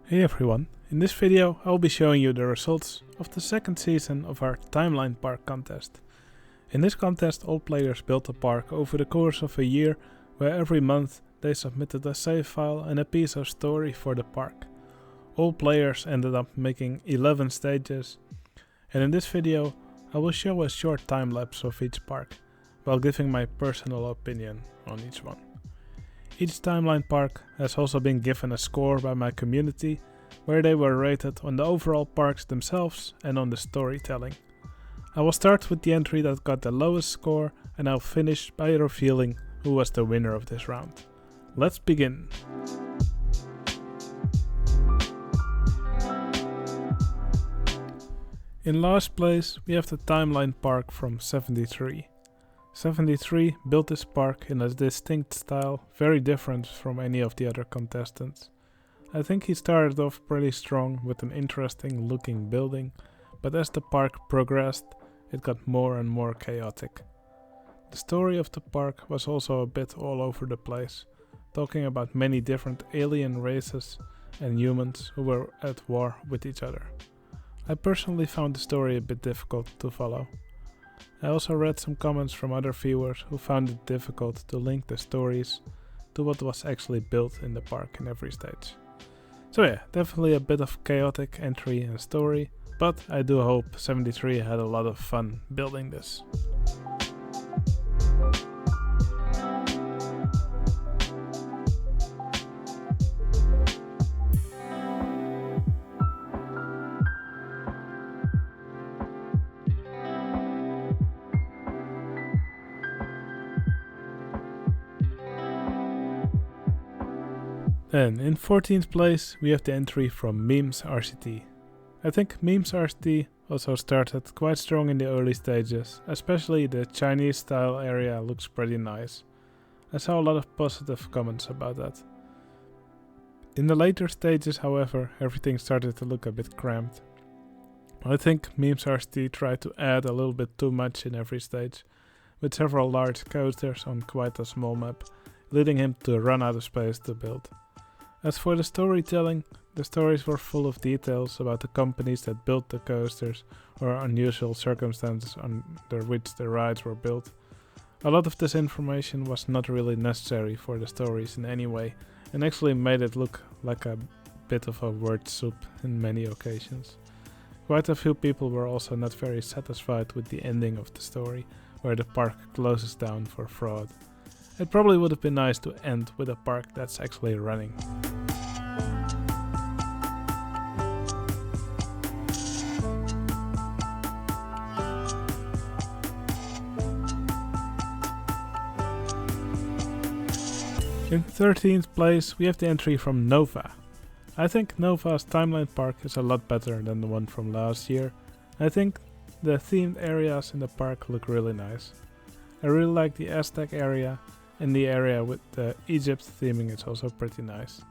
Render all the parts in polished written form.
Hey everyone, in this video I will be showing you the results of the second season of our Timeline Park contest. In this contest all players built a park over the course of a year, where every month they submitted a save file and a piece of story for the park. All players ended up making 11 stages, and in this video I will show a short time lapse of each park, while giving my personal opinion on each one. Each timeline park has also been given a score by my community, where they were rated on the overall parks themselves and on the storytelling. I will start with the entry that got the lowest score, and I'll finish by revealing who was the winner of this round. Let's begin! In last place we have the timeline park from 73. 73 built this park in a distinct style, very different from any of the other contestants. I think he started off pretty strong with an interesting looking building, but as the park progressed, it got more and more chaotic. The story of the park was also a bit all over the place, talking about many different alien races and humans who were at war with each other. I personally found the story a bit difficult to follow. I also read some comments from other viewers who found it difficult to link the stories to what was actually built in the park in every stage. So yeah, definitely a bit of chaotic entry and story, but I do hope 73 had a lot of fun building this. Then, in 14th place, we have the entry from Memes RCT. I think Memes RCT also started quite strong in the early stages, especially the Chinese style area looks pretty nice. I saw a lot of positive comments about that. In the later stages, however, everything started to look a bit cramped. I think Memes RCT tried to add a little bit too much in every stage, with several large coasters on quite a small map, leading him to run out of space to build. As for the storytelling, the stories were full of details about the companies that built the coasters or unusual circumstances under which the rides were built. A lot of this information was not really necessary for the stories in any way, and actually made it look like a bit of a word soup in many occasions. Quite a few people were also not very satisfied with the ending of the story, where the park closes down for fraud. It probably would have been nice to end with a park that's actually running. In 13th place we have the entry from Nova. I think Nova's timeline park is a lot better than the one from last year. I think the themed areas in the park look really nice. I really like the Aztec area, and the area with the Egypt theming is also pretty nice.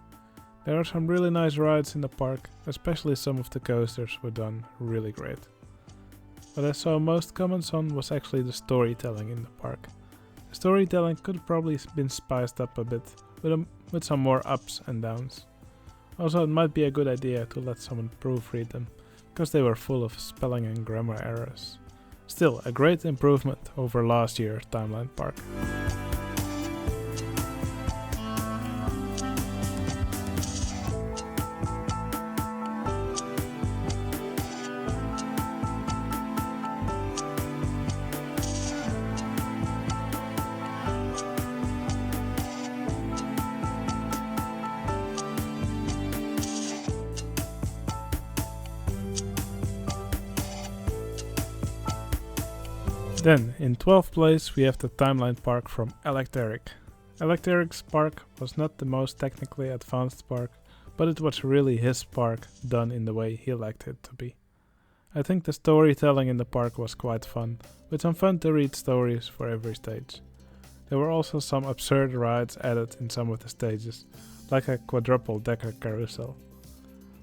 There are some really nice rides in the park, especially some of the coasters were done really great. What I saw most comments on was actually the storytelling in the park. The storytelling could have probably been spiced up a bit, with some more ups and downs. Also, it might be a good idea to let someone proofread them, because they were full of spelling and grammar errors. Still, a great improvement over last year's Timeline Park. Then, in 12th place we have the timeline park from Electeric. Electeric's park was not the most technically advanced park, but it was really his park done in the way he liked it to be. I think the storytelling in the park was quite fun, with some fun to read stories for every stage. There were also some absurd rides added in some of the stages, like a quadruple decker carousel.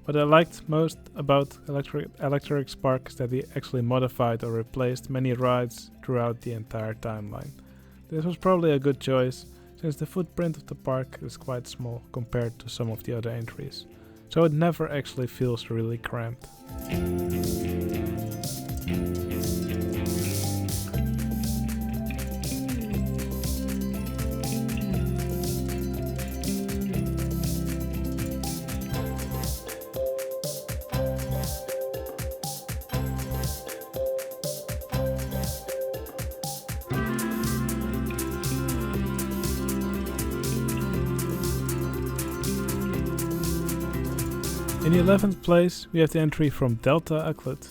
What I liked most about Electric's park is that he actually modified or replaced many rides throughout the entire timeline. This was probably a good choice, since the footprint of the park is quite small compared to some of the other entries. so it never actually feels really cramped. In 11th place we have the entry from Delta Aklut.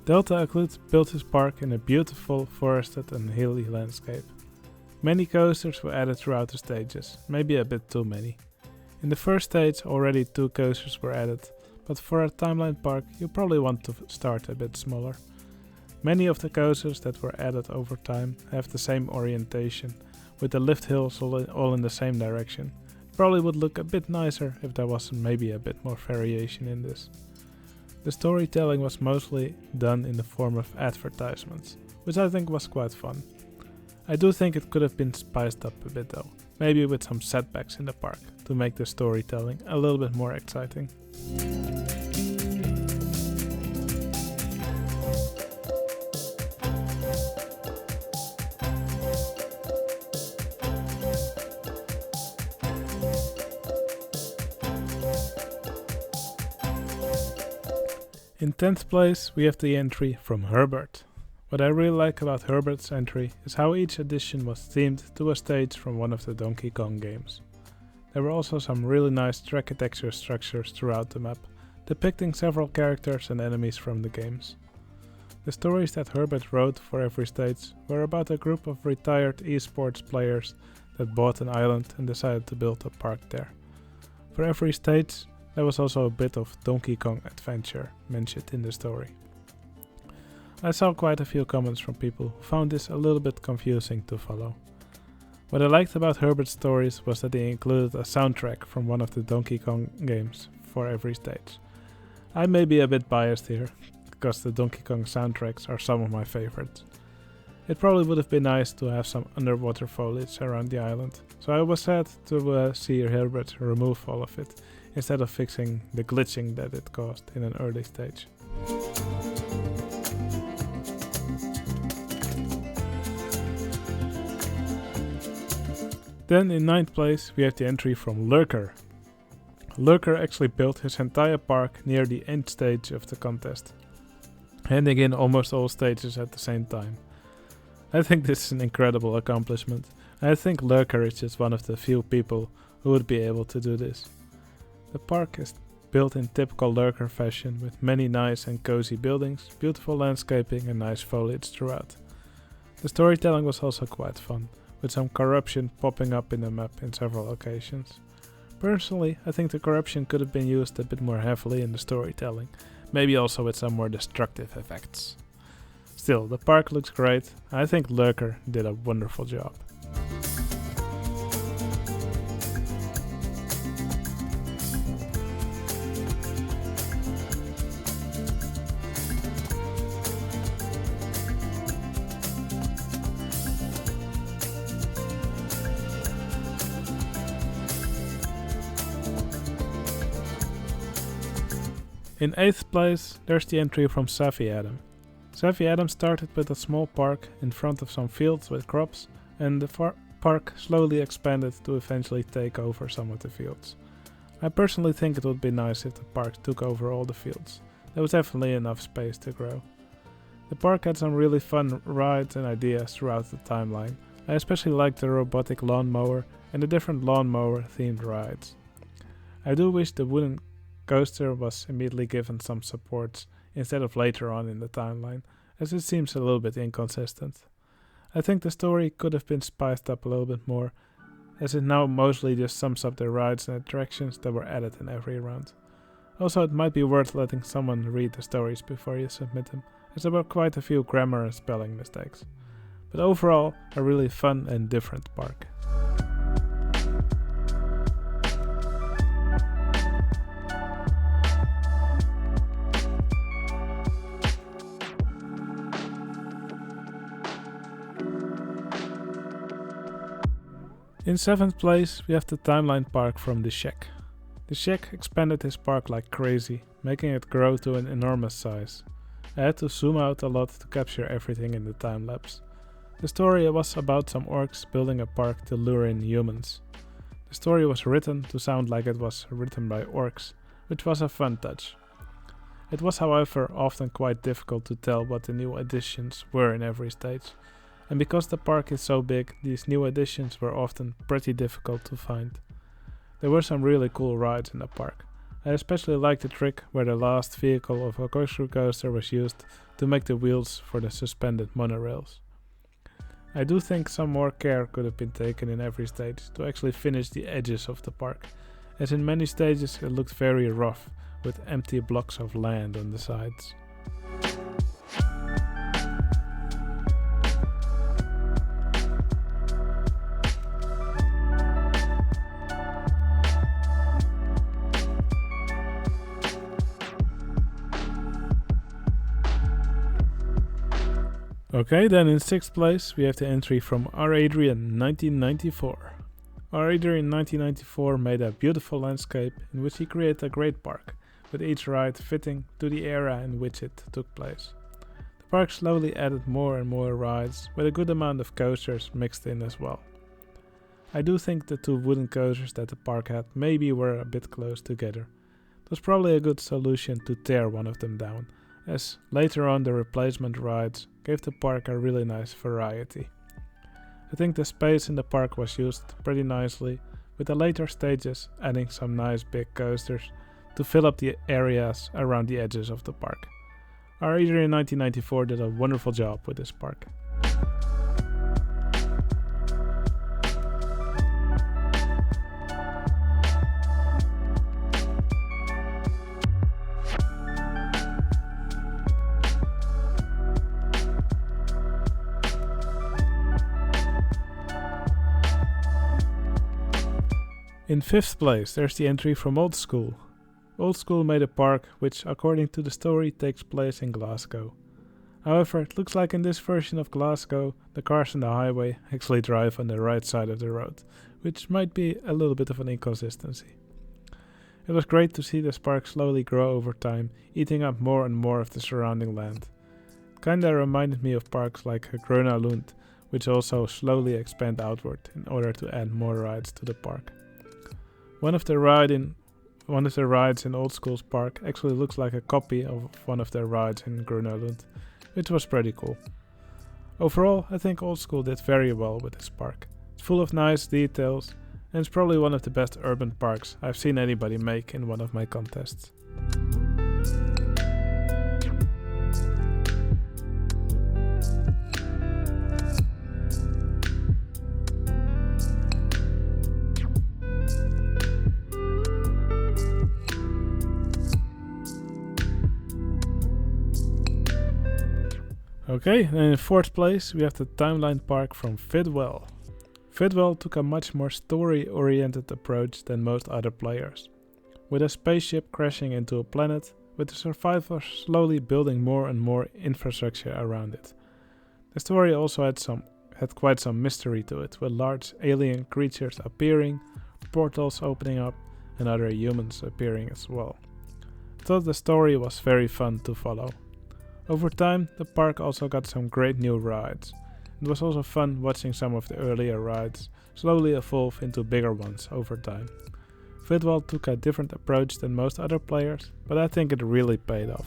Delta Aklut built his park in a beautiful forested and hilly landscape. Many coasters were added throughout the stages, maybe a bit too many. In the first stage already 2 coasters were added, but for a timeline park you probably want to start a bit smaller. Many of the coasters that were added over time have the same orientation, with the lift hills all in the same direction. Probably would look a bit nicer if there was maybe a bit more variation in this. The storytelling was mostly done in the form of advertisements, which I think was quite fun. I do think it could have been spiced up a bit though, maybe with some setbacks in the park to make the storytelling a little bit more exciting. In 10th place we have the entry from Herbert. What I really like about Herbert's entry is how each edition was themed to a stage from one of the Donkey Kong games. There were also some really nice architecture structures throughout the map, depicting several characters and enemies from the games. The stories that Herbert wrote for every stage were about a group of retired esports players that bought an island and decided to build a park there. For every stage there was also a bit of Donkey Kong adventure mentioned in the story. I saw quite a few comments from people who found this a little bit confusing to follow. What I liked about Herbert's stories was that he included a soundtrack from one of the Donkey Kong games for every stage. I may be a bit biased here, because the Donkey Kong soundtracks are some of my favorites. It probably would have been nice to have some underwater foliage around the island, so I was sad to see Herbert remove all of it, instead of fixing the glitching that it caused in an early stage. Then in 9th place we have the entry from Lurker. Lurker actually built his entire park near the end stage of the contest, handing in almost all stages at the same time. I think this is an incredible accomplishment, and I think Lurker is just one of the few people who would be able to do this. The park is built in typical Lurker fashion with many nice and cozy buildings, beautiful landscaping and nice foliage throughout. The storytelling was also quite fun, with some corruption popping up in the map in several occasions. Personally, I think the corruption could have been used a bit more heavily in the storytelling, maybe also with some more destructive effects. Still, the park looks great, and I think Lurker did a wonderful job. In 8th place, there's the entry from Savvy Adam. Savvy Adam started with a small park in front of some fields with crops, and the park slowly expanded to eventually take over some of the fields. I personally think it would be nice if the park took over all the fields. There was definitely enough space to grow. The park had some really fun rides and ideas throughout the timeline. I especially liked the robotic lawnmower and the different lawnmower themed rides. I do wish the wooden coaster was immediately given some supports instead of later on in the timeline, as it seems a little bit inconsistent. I think the story could have been spiced up a little bit more, as it now mostly just sums up the rides and attractions that were added in every round. Also, it might be worth letting someone read the stories before you submit them, as there were quite a few grammar and spelling mistakes. But overall, a really fun and different park. In 7th place we have the Timeline Park from The Shack. The Sheik expanded his park like crazy, making it grow to an enormous size. I had to zoom out a lot to capture everything in the time lapse. The story was about some orcs building a park to lure in humans. The story was written to sound like it was written by orcs, which was a fun touch. It was, however, often quite difficult to tell what the new additions were in every stage, and because the park is so big, these new additions were often pretty difficult to find. There were some really cool rides in the park. I especially liked the trick where the last vehicle of a corkscrew coaster was used to make the wheels for the suspended monorails. I do think some more care could have been taken in every stage to actually finish the edges of the park, as in many stages it looked very rough, with empty blocks of land on the sides. Okay, then in 6th place we have the entry from R. Adrian 1994. R. Adrian 1994 made a beautiful landscape in which he created a great park, with each ride fitting to the era in which it took place. The park slowly added more and more rides, with a good amount of coasters mixed in as well. I do think the two wooden coasters that the park had maybe were a bit close together. It was probably a good solution to tear one of them down, as later on the replacement rides gave the park a really nice variety. I think the space in the park was used pretty nicely, with the later stages adding some nice big coasters to fill up the areas around the edges of the park. R. Adrian 1994 did a wonderful job with this park. In 5th place there's the entry from Old School. Old School made a park which, according to the story, takes place in Glasgow. However, it looks like in this version of Glasgow, the cars on the highway actually drive on the right side of the road, which might be a little bit of an inconsistency. It was great to see this park slowly grow over time, eating up more and more of the surrounding land. It kinda reminded me of parks like Gröna Lund, which also slowly expand outward in order to add more rides to the park. One of the rides in Old School's park actually looks like a copy of one of their rides in Gröna Lund, which was pretty cool. Overall, I think Old School did very well with this park. It's full of nice details, and it's probably one of the best urban parks I've seen anybody make in one of my contests. Okay, and in 4th place we have the Timeline Park from Fidwell. Fidwell took a much more story-oriented approach than most other players, with a spaceship crashing into a planet, with the survivors slowly building more and more infrastructure around it. The story also had quite some mystery to it, with large alien creatures appearing, portals opening up, and other humans appearing as well. I thought the story was very fun to follow. Over time, the park also got some great new rides. It was also fun watching some of the earlier rides slowly evolve into bigger ones over time. Fidwell took a different approach than most other players, but I think it really paid off.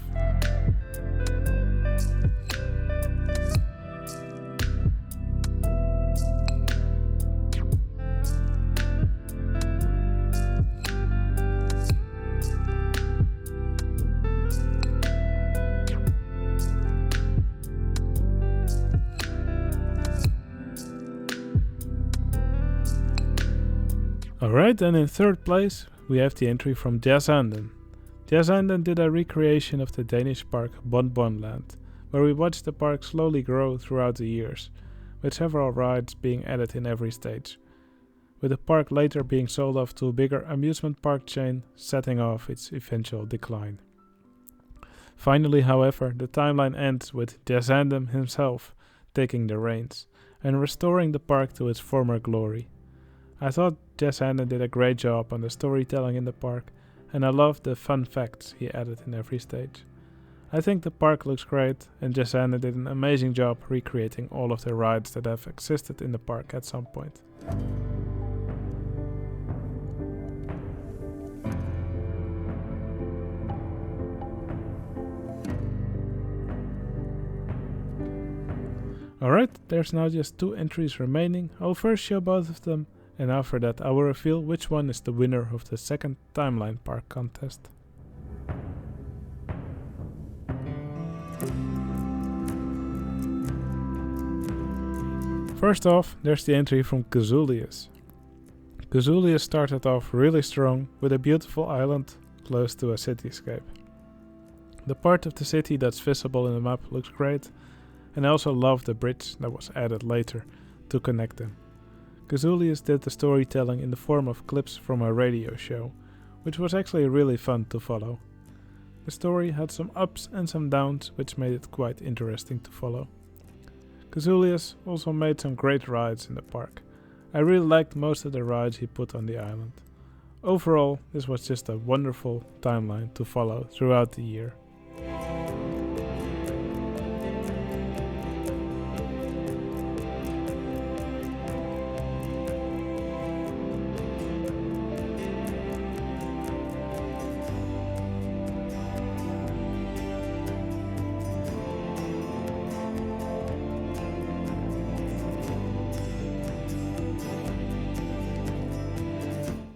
Alright, and in 3rd place we have the entry from Jazzanden. Jazzanden did a recreation of the Danish park Bon Bon Land, where we watched the park slowly grow throughout the years, with several rides being added in every stage, with the park later being sold off to a bigger amusement park chain, setting off its eventual decline. Finally, however, the timeline ends with Jazzanden himself taking the reins and restoring the park to its former glory. I thought Jess Hannon did a great job on the storytelling in the park, and I loved the fun facts he added in every stage. I think the park looks great, and Jess Hannon did an amazing job recreating all of the rides that have existed in the park at some point. Alright, there's now just 2 entries remaining. I'll first show both of them, and after that I will reveal which one is the winner of the second Timeline Park contest. First off, there's the entry from Kazulius. Kazulius started off really strong with a beautiful island close to a cityscape. The part of the city that's visible in the map looks great, and I also love the bridge that was added later to connect them. Kazulius did the storytelling in the form of clips from a radio show, which was actually really fun to follow. The story had some ups and some downs, which made it quite interesting to follow. Kazulius also made some great rides in the park. I really liked most of the rides he put on the island. Overall, this was just a wonderful timeline to follow throughout the year.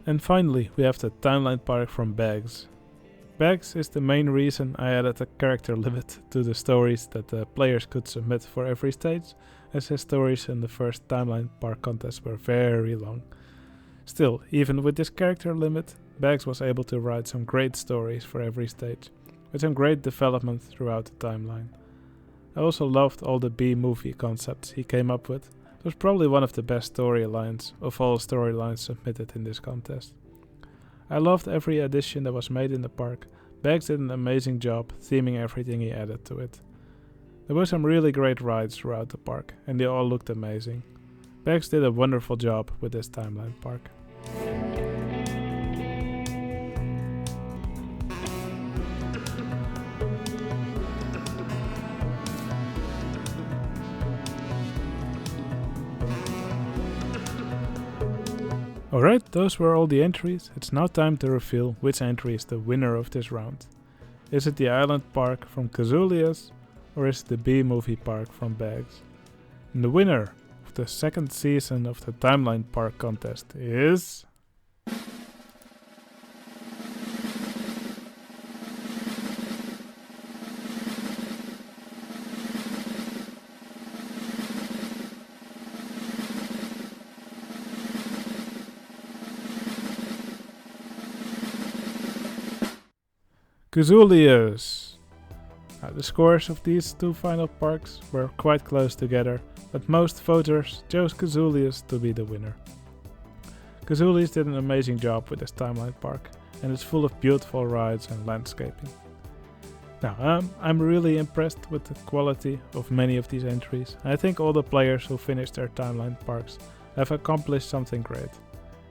And finally, we have the Timeline Park from Bags. Bags is the main reason I added a character limit to the stories that the players could submit for every stage, as his stories in the first Timeline Park contest were very long. Still, even with this character limit, Bags was able to write some great stories for every stage, with some great development throughout the timeline. I also loved all the B-movie concepts he came up with. It was probably one of the best storylines of all storylines submitted in this contest. I loved every addition that was made in the park. Bags did an amazing job theming everything he added to it. There were some really great rides throughout the park, and they all looked amazing. Bags did a wonderful job with this Timeline Park. Alright, those were all the entries. It's now time to reveal which entry is the winner of this round. Is it the Island Park from Kazulius, or is it the B-Movie Park from Bags? And the winner of the second season of the Timeline Park contest is... Kazulius! The scores of these 2 final parks were quite close together, but most voters chose Kazulius to be the winner. Kazulius did an amazing job with this Timeline Park, and it's full of beautiful rides and landscaping. Now, I'm really impressed with the quality of many of these entries. I think all the players who finished their Timeline Parks have accomplished something great.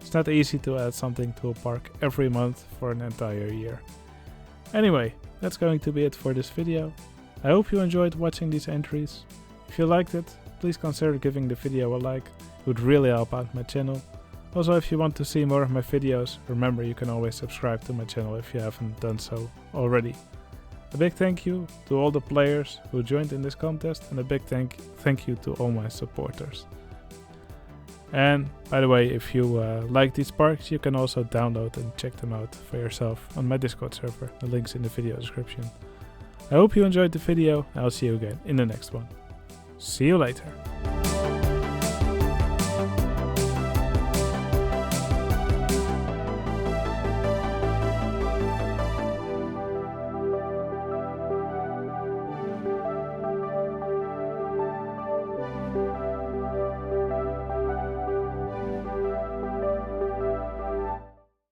It's not easy to add something to a park every month for an entire year. Anyway, that's going to be it for this video. I hope you enjoyed watching these entries. If you liked it, please consider giving the video a like, it would really help out my channel. Also, if you want to see more of my videos, remember you can always subscribe to my channel if you haven't done so already. A big thank you to all the players who joined in this contest, and a big thank you to all my supporters. And by the way, if you like these parks, you can also download and check them out for yourself on my Discord server. The link's in the video description. I hope you enjoyed the video, and I'll see you again in the next one. See you later.